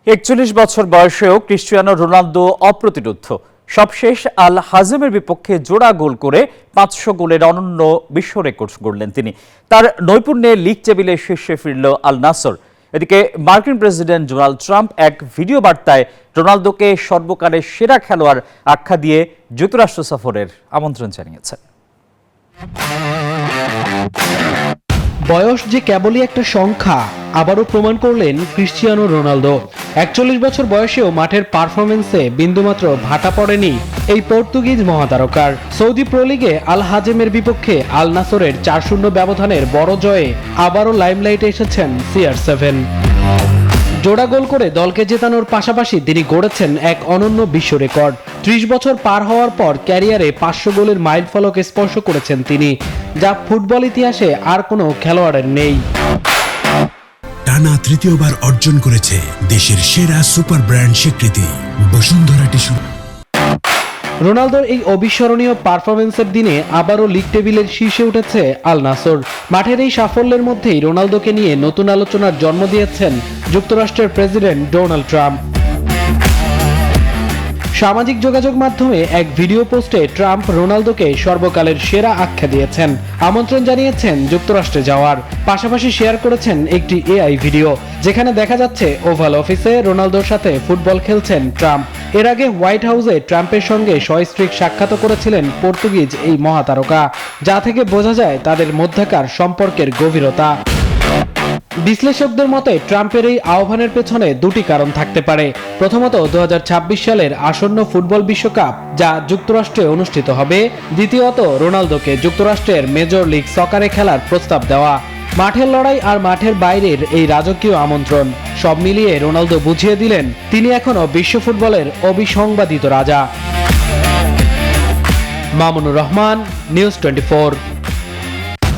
৪১ বছর বয়সেও Cristiano Ronaldo অপ্রতিরোধ্য। সবশেষ আল হাজেমের বিপক্ষে জোড়া গোল করে ৫০০ গোলের অনন্য বিশ্ব রেকর্ড গড়লেন তিনি। তার নৈপুণ্যে লিগ টেবিলে শীর্ষে ফিরল আল নাসর। এদিকে মার্কিন প্রেসিডেন্ট ডোনাল্ড ট্রাম্প এক ভিডিও বার্তায় রোনালদোকে সর্বকালের সেরা খেলোয়াড় আখ্যা দিয়ে যুক্তরাষ্ট্র সফরের আমন্ত্রণ জানিয়েছেন। বয়স যে কেবলই একটা সংখ্যা আবারও প্রমাণ করলেন ক্রিস্টিয়ানো রোনালদো। ৪১ বছর বয়সেও মাঠের পারফরমেন্সে বিন্দুমাত্র ভাটা পড়েনি এই পর্তুগিজ মহাতারকার। সৌদি প্রো লিগে আল হাজেমের বিপক্ষে আল নাসরের ৪-০ ব্যবধানের বড় জয়ে আবারও লাইমলাইটে এসেছেন CR7। জোড়া গোল করে দলকে জেতানোর পাশাপাশি তিনি গড়েছেন এক অনন্য বিশ্ব রেকর্ড। ৩০ বছর পার হওয়ার পর ক্যারিয়ারে ৫০০ গোলের মাইলফলক স্পর্শ করেছেন তিনি, যা ফুটবল ইতিহাসে আর কোনো খেলোয়াড়ের নেই। টানা তৃতীয়বার অর্জন করেছে দেশের সেরা সুপার ব্র্যান্ড স্বীকৃতি বসুন্ধরা টিস্যু। রোনালদোর এই অবিস্মরণীয় পারফরমেন্সের দিনে আবারও লিগ টেবিলের শীর্ষে উঠেছে আল নাসর। মাঠের এই সাফল্যের মধ্যেই রোনালদোকে নিয়ে নতুন আলোচনার জন্ম দিয়েছেন যুক্তরাষ্ট্রের প্রেসিডেন্ট ডোনাল্ড ট্রাম্প। সামাজিক যোগাযোগ মাধ্যমে এক ভিডিও পোস্টে ট্রাম্প রোনালদোকে সর্বকালের সেরা আখ্যা দিয়েছেন, আমন্ত্রণ জানিয়েছেন যুক্তরাষ্ট্রে যাওয়ার। পাশাপাশি শেয়ার করেছেন একটি AI ভিডিও, যেখানে দেখা যাচ্ছে ওভাল অফিসে রোনালদোর সাথে ফুটবল খেলছেন ট্রাম্প। এর আগে হোয়াইট হাউসে ট্রাম্পের সঙ্গে সস্ত্রীক সাক্ষাৎ করেছিলেন পর্তুগিজ এই মহাতারকা, যা থেকে বোঝা যায় তাদের মধ্যকার সম্পর্কের গভীরতা। বিশ্লেষকদের মতে ট্রাম্পের এই আহ্বানের পেছনে দুটি কারণ থাকতে পারে। প্রথমত ২০২৬ সালের আসন্ন ফুটবল বিশ্বকাপ, যা যুক্তরাষ্ট্রে অনুষ্ঠিত হবে। দ্বিতীয়ত রোনালদোকে যুক্তরাষ্ট্রের মেজর লিগ সকারে খেলার প্রস্তাব দেওয়া। মাঠের লড়াই আর মাঠের বাইরের এই রাজকীয় আমন্ত্রণ সব মিলিয়ে রোনালদো বুঝিয়ে দিলেন তিনি এখনো বিশ্ব ফুটবলের অবিসংবাদিত রাজা। মামুনুর রহমান, নিউজ 24।